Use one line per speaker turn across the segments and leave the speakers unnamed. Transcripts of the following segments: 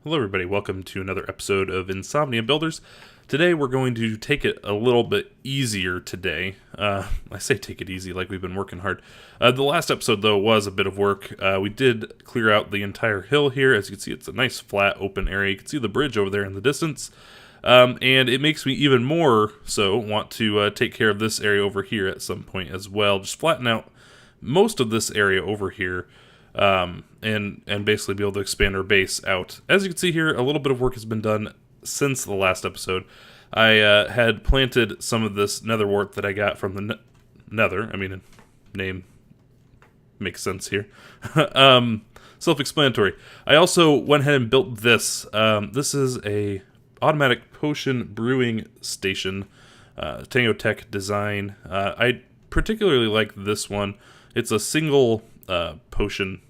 Hello everybody, welcome to another episode of Insomnia Builders. Today we're going to take it a little bit easier today. I say take it easy like we've been working hard. The last episode though was a bit of work. We did clear out the entire hill here. As you can see, it's a nice flat open area. You can see the bridge over there in the distance. And it makes me even more so want to take care of this area over here at some point as well. Just flatten out most of this area over here. And basically be able to expand our base out. As you can see here, a little bit of work has been done since the last episode. I had planted some of this nether wart that I got from the nether. I mean, name makes sense here. Self-explanatory. I also went ahead and built this. This is a automatic potion brewing station, Tango Tech design. I particularly like this one. It's a single potion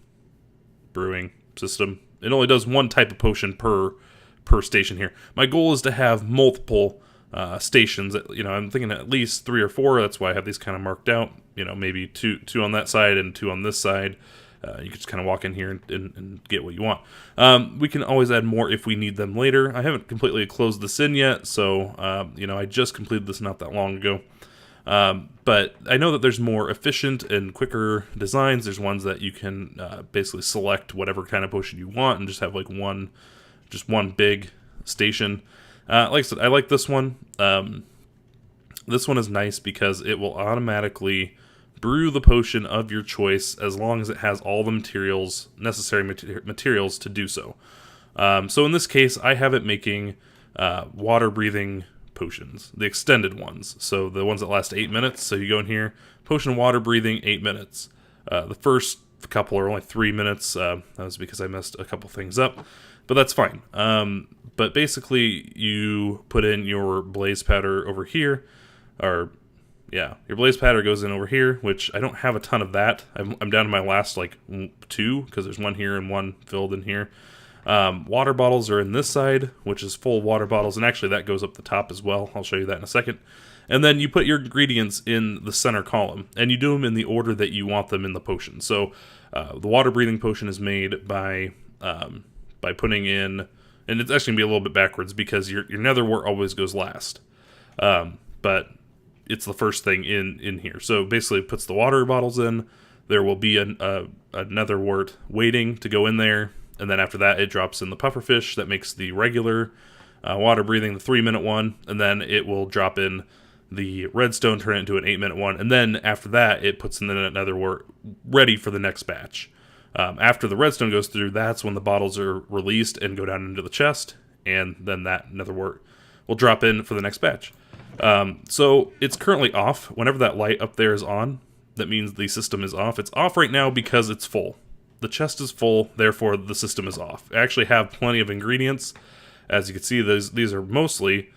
brewing system. It only does one type of potion per station here. My goal is to have multiple stations. I'm thinking at least 3 or 4. That's why I have these kind of marked out. Maybe two on that side and 2 on this side. You can just kind of walk in here and get what you want. We can always add more if we need them later. I haven't completely closed this in yet, so I just completed this not that long ago. But I know that there's more efficient and quicker designs. There's ones that you can basically select whatever kind of potion you want and just have like one big station. Like I said, I like this one. This one is nice because it will automatically brew the potion of your choice as long as it has all the necessary materials to do so. So in this case, I have it making water-breathing potions, the extended ones, so the ones that last 8 minutes. So you go in here, potion water breathing, 8 minutes. The first couple are only 3 minutes. That was because I messed a couple things up, but that's fine. But basically, you put in your blaze powder over here, your blaze powder goes in over here, which I don't have a ton of that. I'm down to my last 2 because there's one here and one filled in here. Water bottles are in this side, which is full water bottles, and actually that goes up the top as well. I'll show you that in a second. And then you put your ingredients in the center column, and you do them in the order that you want them in the potion. So the water breathing potion is made by putting in, and it's actually going to be a little bit backwards because your nether wart always goes last. But it's the first thing in here. So basically it puts the water bottles in. There will be a nether wart waiting to go in there. And then after that, it drops in the pufferfish that makes the regular water breathing, the 3-minute one. And then it will drop in the redstone, turn it into an 8-minute one. And then after that, it puts in the nether wart ready for the next batch. After the redstone goes through, that's when the bottles are released and go down into the chest. And then that nether wart will drop in for the next batch. So it's currently off. Whenever that light up there is on, that means the system is off. It's off right now because it's full. The chest is full, therefore the system is off. I actually have plenty of ingredients. As you can see, these are mostly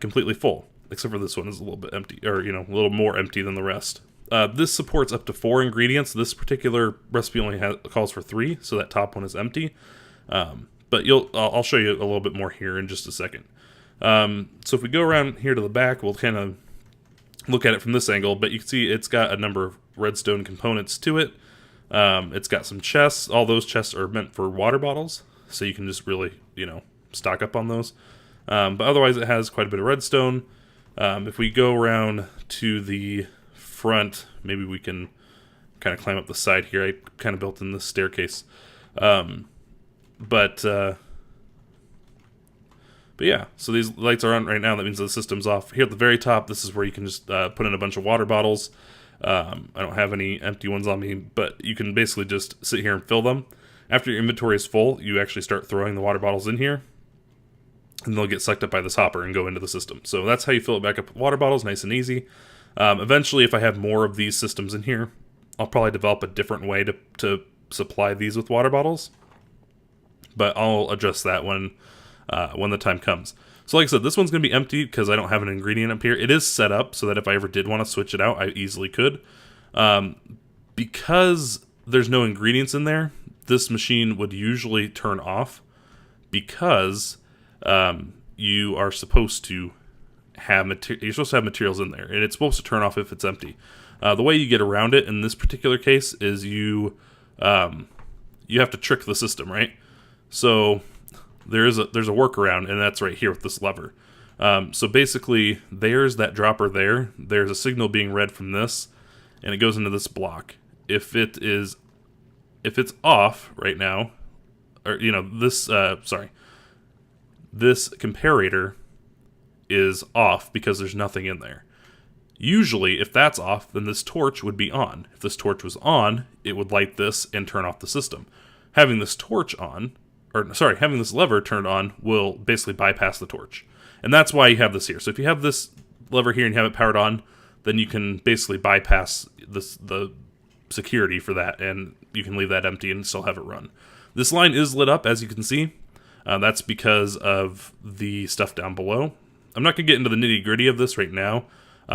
completely full, except for this one is a little bit empty, or a little more empty than the rest. This supports up to 4 ingredients. This particular recipe only calls for 3, so that top one is empty. But I'll show you a little bit more here in just a second. So if we go around here to the back, we'll kind of look at it from this angle. But you can see it's got a number of redstone components to it. It's got some chests. All those chests are meant for water bottles, so you can just really, stock up on those. But otherwise, it has quite a bit of redstone. If we go around to the front, maybe we can kind of climb up the side here. I kind of built in this staircase. But yeah, so these lights are on right now. That means the system's off. Here at the very top, this is where you can just put in a bunch of water bottles. I don't have any empty ones on me, but you can basically just sit here and fill them. After your inventory is full, you actually start throwing the water bottles in here, and they'll get sucked up by this hopper and go into the system. So that's how you fill it back up with water bottles, nice and easy. Eventually, if I have more of these systems in here, I'll probably develop a different way to supply these with water bottles, but I'll adjust that when the time comes. So like I said, this one's going to be empty because I don't have an ingredient up here. It is set up so that if I ever did want to switch it out, I easily could. Because there's no ingredients in there, this machine would usually turn off because you are supposed to have materials in there, and it's supposed to turn off if it's empty. The way you get around it in this particular case is you have to trick the system, right? So there's a workaround, and that's right here with this lever. So basically, there's that dropper there. There's a signal being read from this, and it goes into this block. If it's off right now, or this this comparator is off because there's nothing in there. Usually, if that's off, then this torch would be on. If this torch was on, it would light this and turn off the system. Having this having this lever turned on will basically bypass the torch. And that's why you have this here. So if you have this lever here and you have it powered on, then you can basically bypass the security for that, and you can leave that empty and still have it run. This line is lit up, as you can see. That's because of the stuff down below. I'm not going to get into the nitty-gritty of this right now.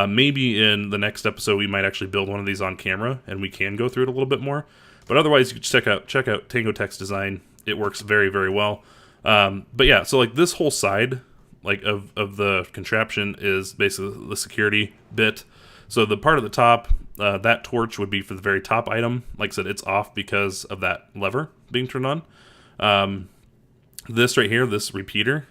Maybe in the next episode we might actually build one of these on camera, and we can go through it a little bit more. But otherwise, you can check out Tango Tech's design. It works very, very well. But yeah, so like this whole side of the contraption is basically the security bit. So the part at the top, that torch would be for the very top item. Like I said, it's off because of that lever being turned on. This right here, this repeater,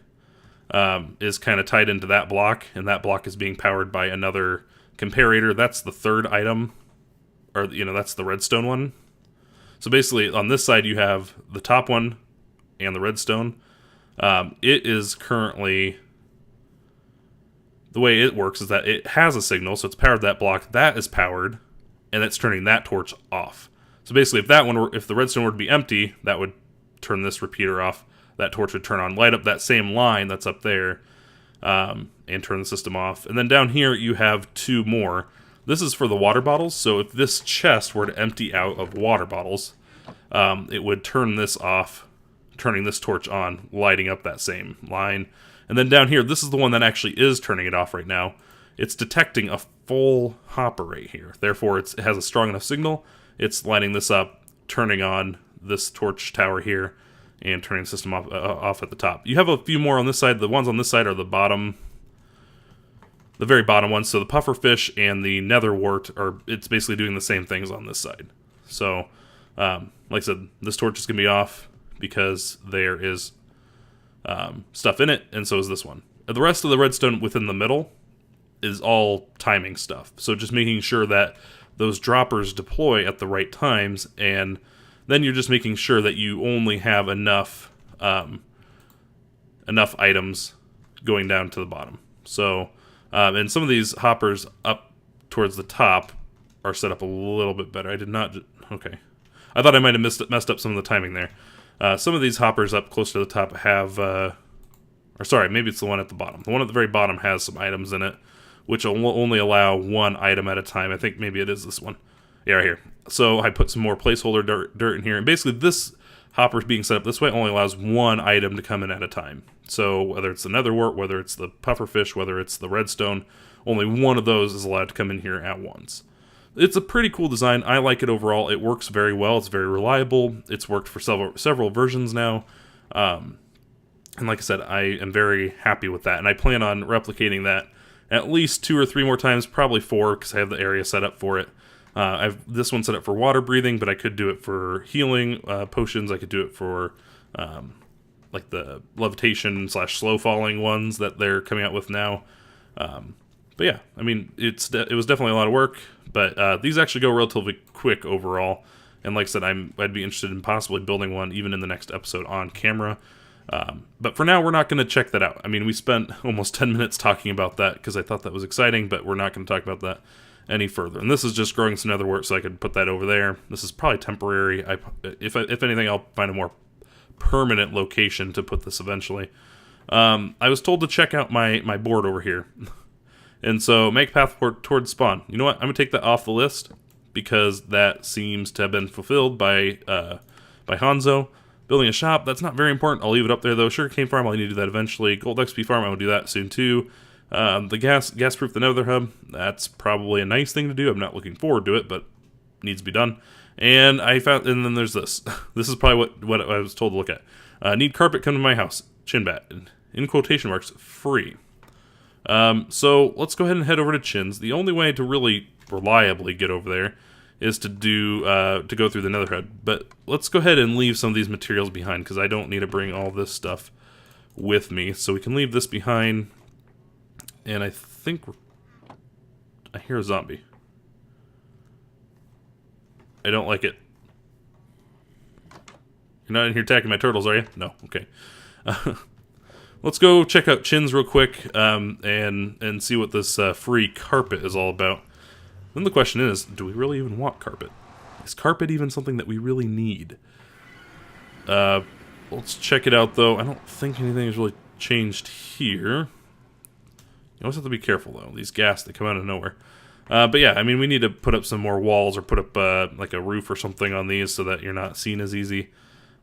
is kind of tied into that block, and that block is being powered by another comparator. That's the third item, or that's the redstone one. So basically, on this side, you have the top one and the redstone. It is currently, the way it works is that it has a signal, so it's powered that block. That is powered, and it's turning that torch off. So basically, if the redstone were to be empty, that would turn this repeater off. That torch would turn on, light up that same line that's up there, and turn the system off. And then down here, you have two more. This is for the water bottles, so if this chest were to empty out of water bottles, it would turn this off, turning this torch on, lighting up that same line. And then down here, this is the one that actually is turning it off right now. It's detecting a full hopper right here. Therefore, it has a strong enough signal. It's lighting this up, turning on this torch tower here, and turning the system off at the top. You have a few more on this side. The ones on this side are the very bottom ones. So the pufferfish and the netherwort it's basically doing the same things on this side. So, like I said, this torch is going to be off because there is stuff in it, and so is this one. The rest of the redstone within the middle is all timing stuff. So just making sure that those droppers deploy at the right times, and then you're just making sure that you only have enough items going down to the bottom. So, and some of these hoppers up towards the top are set up a little bit better. I did not. Okay, I thought I might have messed up some of the timing there. Some of these hoppers up close to the top have, or sorry, maybe it's the one at the bottom. The one at the very bottom has some items in it, which will only allow one item at a time. I think maybe it is this one. Yeah, right here. So I put some more placeholder dirt in here, and basically this hopper being set up this way only allows one item to come in at a time. So whether it's the netherwort, whether it's the pufferfish, whether it's the redstone, only one of those is allowed to come in here at once. It's a pretty cool design. I like it overall. It works very well. It's very reliable. It's worked for several versions now. And like I said, I am very happy with that. And I plan on replicating that at least 2 or 3 more times, probably 4, because I have the area set up for it. I have this one set up for water breathing, but I could do it for healing potions. I could do it for like the levitation / slow falling ones that they're coming out with now. But yeah, I mean, it was definitely a lot of work, but these actually go relatively quick overall. And like I said, I'd be interested in possibly building one even in the next episode on camera. But for now, we're not going to check that out. I mean, we spent almost 10 minutes talking about that because I thought that was exciting, but we're not going to talk about that any further. And this is just growing some netherwort, so I could put that over there. This is probably temporary. If anything, I'll find a more permanent location to put this eventually. I was told to check out my board over here. And so, make path towards spawn. You know what? I'm going to take that off the list because that seems to have been fulfilled by Hanzo. Building a shop, that's not very important. I'll leave it up there, though. Sugarcane farm, I'll need to do that eventually. Gold XP farm, I will do that soon, too. The gas-proof the nether hub, that's probably a nice thing to do. I'm not looking forward to it, but needs to be done. And then there's this. This is probably what I was told to look at. Need carpet, come to my house. Chinbat. In quotation marks, free. So let's go ahead and head over to Chin's. The only way to really reliably get over there is to go through the nether hub. But let's go ahead and leave some of these materials behind because I don't need to bring all this stuff with me. So we can leave this behind. And I think I hear a zombie. I don't like it. You're not in here attacking my turtles, are you? No. Okay. Let's go check out Chin's real quick and see what this free carpet is all about. Then the question is, do we really even want carpet? Is carpet even something that we really need? Let's check it out, though. I don't think anything has really changed here. You always have to be careful, though. These gas, they come out of nowhere. But yeah, I mean, we need to put up some more walls or put up like a roof or something on these so that you're not seen as easy.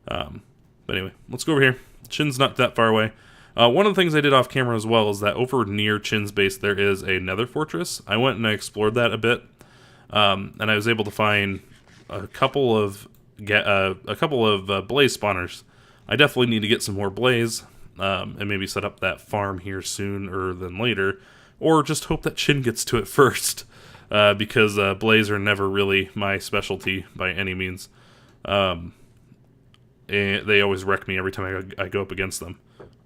But anyway, let's go over here. Chin's not that far away. One of the things I did off camera as well is that over near Chin's base there is a nether fortress. I went and I explored that a bit, and I was able to find a couple of blaze spawners. I definitely need to get some more blaze, and maybe set up that farm here sooner than later, or just hope that Chin gets to it first, because blaze are never really my specialty by any means. And they always wreck me every time I go up against them.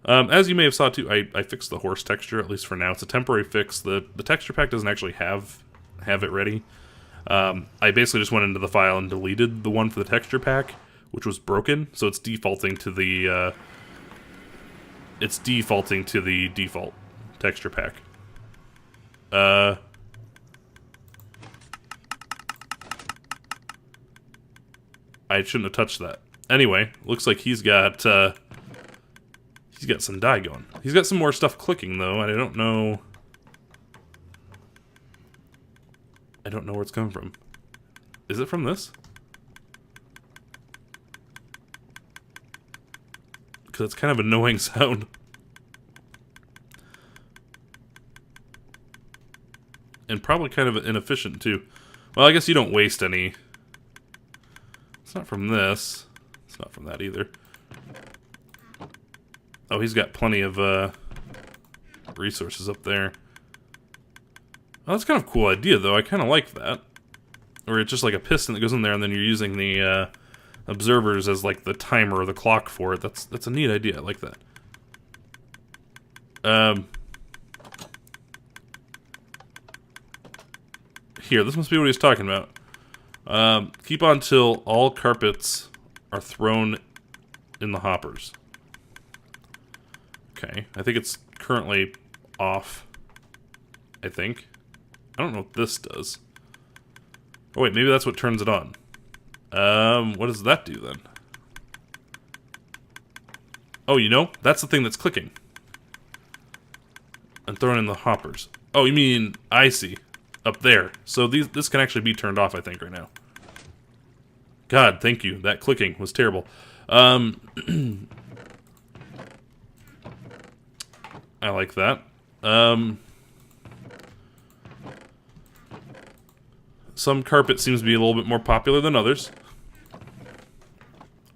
As you may have saw too, I fixed the horse texture, at least for now. It's a temporary fix. The texture pack doesn't actually have it ready. I basically just went into the file and deleted the one for the texture pack, which was broken, so it's defaulting to the default texture pack. I shouldn't have touched that. Anyway, looks like he's got some dye going. He's got some more stuff clicking though, and I don't know where it's coming from. Is it from this? Because it's kind of an annoying sound. And probably kind of inefficient too. Well, I guess you don't waste any. It's not from this. It's not from that either. Oh, he's got plenty of resources up there. Oh, that's kind of a cool idea, though. I kind of like that. Or it's just like a piston that goes in there, and then you're using the observers as like the timer or the clock for it. That's a neat idea. I like that. Here, this must be what he's talking about. Keep on till all carpets are thrown in the hoppers. Okay, I think it's currently off. I think. I don't know what this does. Oh wait, maybe that's what turns it on. What does that do then? Oh, you know, that's the thing that's clicking. And thrown in the hoppers. Oh, you mean, I see. Up there. So this can actually be turned off, I think, right now. God, thank you. That clicking was terrible. I like that. Some carpet seems to be a little bit more popular than others.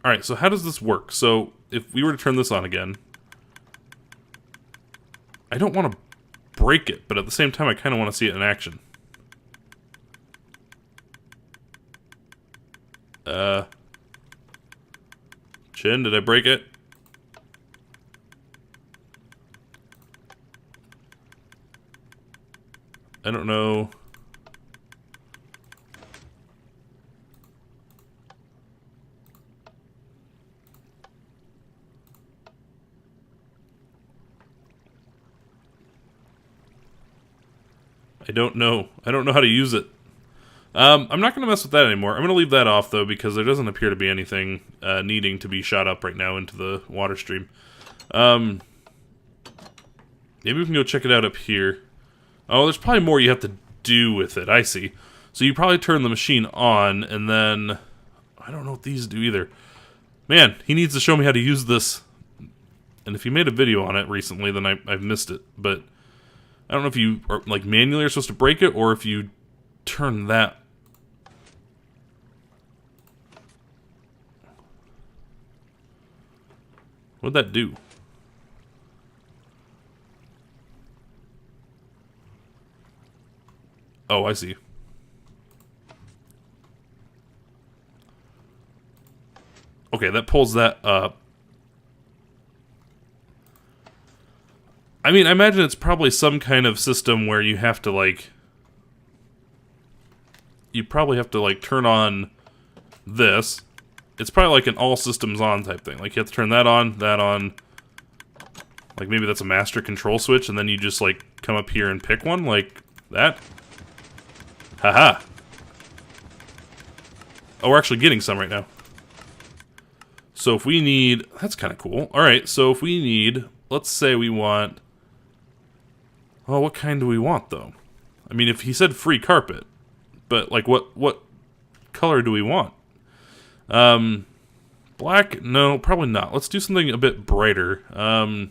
Alright, so how does this work? So, if we were to turn this on again, I don't want to break it, but at the same time I kind of want to see it in action. Chin, did I break it? I don't know. I don't know. I don't know how to use it. I'm not going to mess with that anymore. I'm going to leave that off, though, because there doesn't appear to be anything needing to be shot up right now into the water stream. Maybe we can go check it out up here. Oh, there's probably more you have to do with it. I see. So you probably turn the machine on, and then... I don't know what these do either. Man, he needs to show me how to use this. And if he made a video on it recently, then I've missed it. But I don't know if you are, like, manually are supposed to break it, or if you turn that. What'd that do? Oh, I see. Okay, that pulls that up. I mean, I imagine it's probably some kind of system where you have to, like... You probably have to, like, turn on this. It's probably like an all systems on type thing. Like, you have to turn that on, that on. Like, maybe that's a master control switch, and then you just, like, come up here and pick one, like that. Haha. Oh, we're actually getting some right now. So if we need... That's kind of cool. Alright, so if we need... Let's say we want... Oh, what kind do we want, though? I mean, if he said free carpet, but, like, what color do we want? Black? No, probably not. Let's do something a bit brighter. So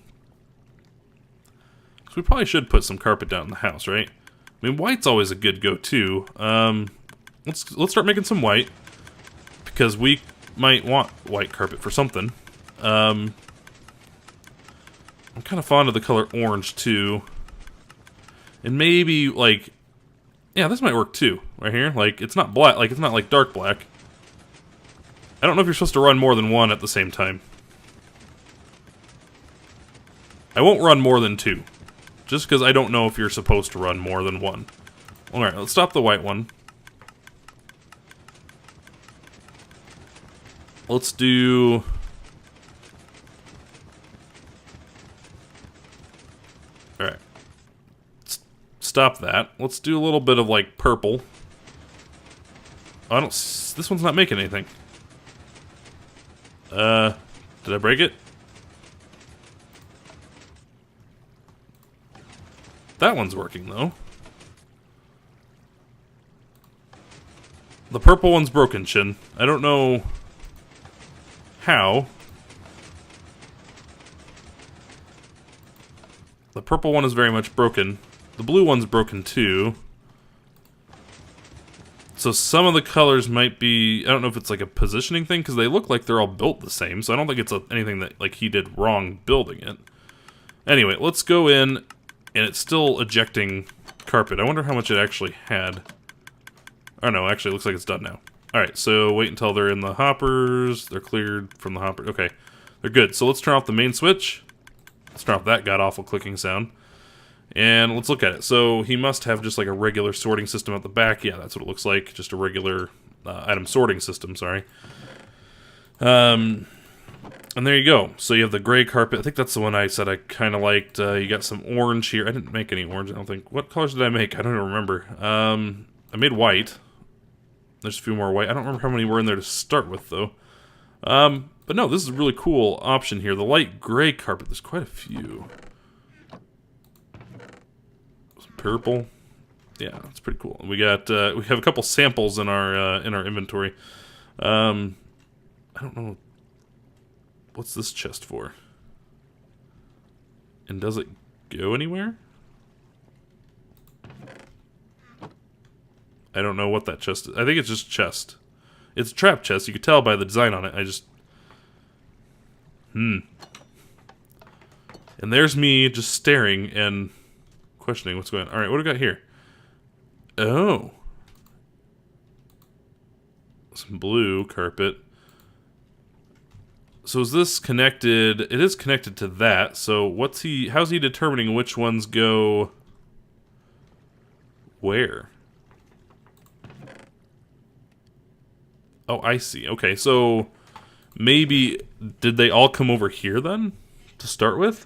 we probably should put some carpet down in the house, right? I mean, white's always a good go-to. Let's start making some white, because we might want white carpet for something. I'm kind of fond of the color orange, too. And maybe, like... Yeah, this might work, too. Right here. Like, it's not black. Like, it's not, like, dark black. I don't know if you're supposed to run more than one at the same time. I won't run more than two. Just because I don't know if you're supposed to run more than one. Alright, let's stop the white one. Let's do... Alright. Stop that. Let's do a little bit of, like, purple. I don't... This one's not making anything. Did I break it? That one's working, though. The purple one's broken, Shin. I don't know... how. The purple one is very much broken. The blue one's broken, too. So some of the colors might be... I don't know if it's like a positioning thing, because they look like they're all built the same, so I don't think it's anything that like he did wrong building it. Anyway, let's go in, and it's still ejecting carpet. I wonder how much it actually had. Oh no, actually it looks like it's done now. Alright, so wait until they're in the hoppers. They're cleared from the hopper. Okay, they're good. So let's turn off the main switch. Let's turn off that god-awful clicking sound. And let's look at it. So he must have just like a regular sorting system at the back. Yeah, that's what it looks like. Just a regular item sorting system, sorry. And there you go. So you have the gray carpet. I think that's the one I said I kind of liked. You got some orange here. I didn't make any orange, I don't think. What colors did I make? I don't even remember. I made white. There's a few more white. I don't remember how many were in there to start with, though. But no, this is a really cool option here. The light gray carpet. There's quite a few. Purple, yeah, that's pretty cool. We got we have a couple samples in our inventory. I don't know what's this chest for, and does it go anywhere? I don't know what that chest is. I think it's just chest. It's a trap chest. You could tell by the design on it. I just and there's me just staring and questioning what's going on. Alright, what do we got here? Oh. Some blue carpet. So is this connected? It is connected to that. So how's he determining which ones go where? Oh, I see. Okay, so maybe did they all come over here then to start with?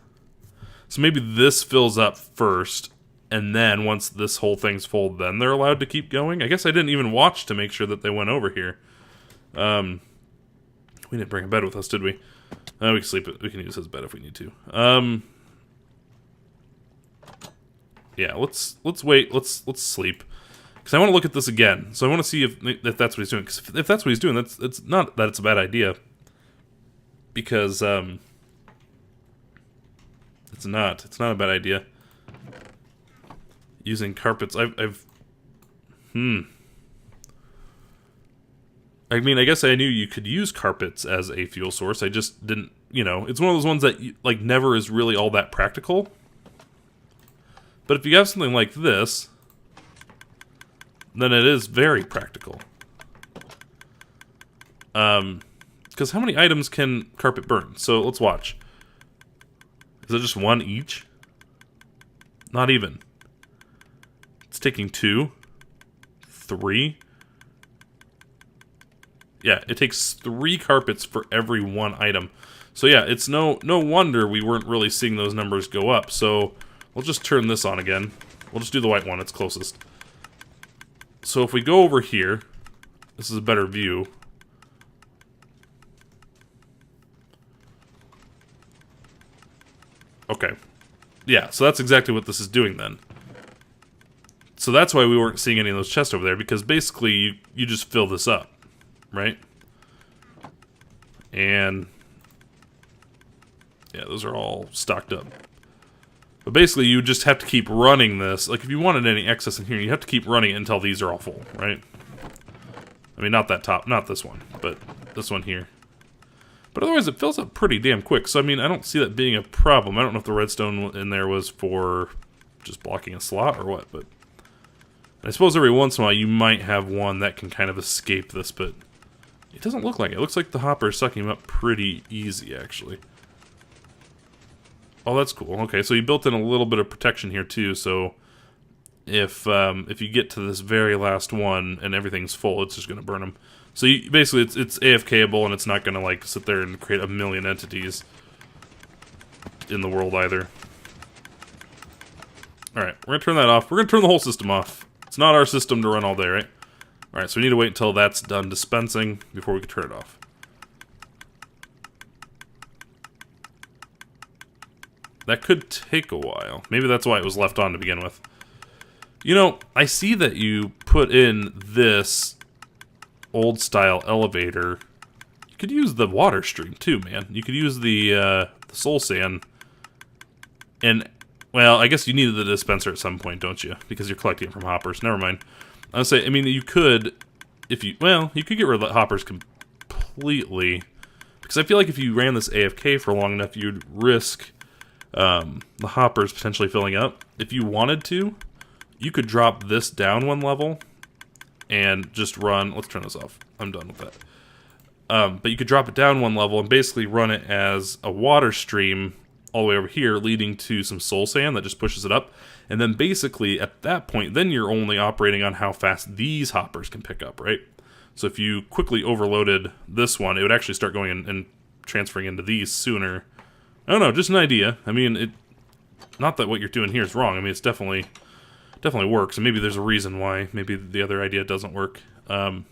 So maybe this fills up first, and then once this whole thing's full, then they're allowed to keep going? I guess I didn't even watch to make sure that they went over here. We didn't bring a bed with us, did we? We can sleep it. We can use his bed if we need to. Yeah, let's wait. Let's sleep. Because I want to look at this again. So I want to see if that's what he's doing. Because if that's what he's doing, it's not that it's a bad idea. Because, It's not a bad idea. Using carpets, I mean, I guess I knew you could use carpets as a fuel source. I just didn't, it's one of those ones that, like, never is really all that practical. But if you have something like this, then it is very practical. Because how many items can carpet burn? So let's watch. Is it just one each? Not even. It's taking 2, 3. Yeah, it takes 3 carpets for every 1 item. So yeah, it's no wonder we weren't really seeing those numbers go up. So we'll just turn this on again. We'll just do the white one, it's closest. So if we go over here, this is a better view. Okay. Yeah, so that's exactly what this is doing then. So that's why we weren't seeing any of those chests over there, because basically you just fill this up, right? And yeah, those are all stocked up. But basically you just have to keep running this. Like if you wanted any excess in here, you have to keep running it until these are all full, right? I mean, not that top, not this one, but this one here. But otherwise it fills up pretty damn quick. So I mean, I don't see that being a problem. I don't know if the redstone in there was for just blocking a slot or what, but I suppose every once in a while you might have one that can kind of escape this, but it doesn't look like it. It looks like the hopper is sucking him up pretty easy, actually. Oh, that's cool. Okay, so you built in a little bit of protection here too, so if you get to this very last one and everything's full, it's just going to burn them. So you, basically it's AFKable, and it's not going to like sit there and create a million entities in the world either. Alright, we're going to turn that off. We're going to turn the whole system off. It's not our system to run all day, right? Alright, so we need to wait until that's done dispensing before we can turn it off. That could take a while. Maybe that's why it was left on to begin with. You know, I see that you put in this old-style elevator. You could use the water stream, too, man. You could use the soul sand. And, well, I guess you needed the dispenser at some point, don't you? Because you're collecting it from hoppers. Never mind. I would say, I mean, you could, if you, well, you could get rid of the hoppers completely. Because I feel like if you ran this AFK for long enough, you'd risk the hoppers potentially filling up. If you wanted to, you could drop this down 1 level and just run, let's turn this off. I'm done with that. But you could drop it down 1 level and basically run it as a water stream all the way over here, leading to some soul sand that just pushes it up. And then basically, at that point, then you're only operating on how fast these hoppers can pick up, right? So if you quickly overloaded this one, it would actually start going in and transferring into these sooner. I don't know, just an idea. I mean, not that what you're doing here is wrong. I mean, it's definitely works, and maybe there's a reason why. Maybe the other idea doesn't work. When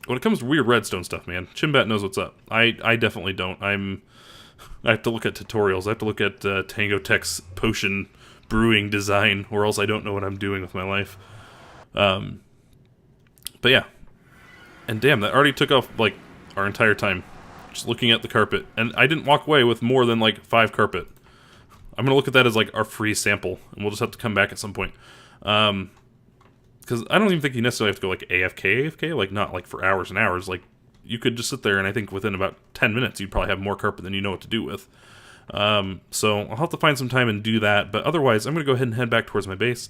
it comes to weird redstone stuff, man, Chimbat knows what's up. I definitely don't. I have to look at tutorials. I have to look at Tango Tech's potion brewing design, or else I don't know what I'm doing with my life. But yeah. And damn, that already took off, like, our entire time. Just looking at the carpet. And I didn't walk away with more than, like, 5 carpet. I'm going to look at that as, like, our free sample. And we'll just have to come back at some point. Because I don't even think you necessarily have to go, like, AFK, like, not, like, for hours and hours. Like, you could just sit there, and I think within about 10 minutes, you'd probably have more carpet than you know what to do with. So I'll have to find some time and do that. But otherwise, I'm going to go ahead and head back towards my base.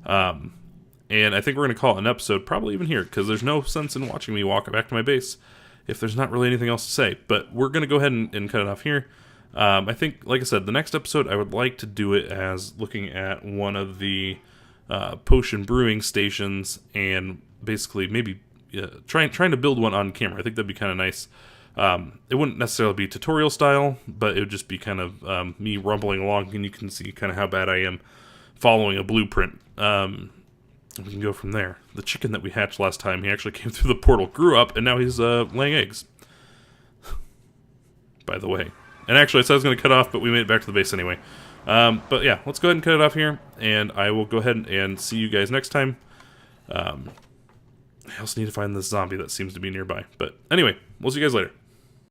And I think we're going to call it an episode, probably even here, because there's no sense in watching me walk back to my base if there's not really anything else to say. But we're going to go ahead and cut it off here. I think, like I said, the next episode, I would like to do it as looking at one of the potion brewing stations and basically maybe trying to build one on camera. I think that'd be kind of nice. It wouldn't necessarily be tutorial style, but it would just be kind of me rumbling along, and you can see kind of how bad I am following a blueprint. We can go from there. The chicken that we hatched last time, he actually came through the portal, grew up, and now he's laying eggs. By the way. And actually, I said I was going to cut off, but we made it back to the base anyway. But yeah, let's go ahead and cut it off here, and I will go ahead and see you guys next time. I also need to find this zombie that seems to be nearby. But anyway, we'll see you guys later.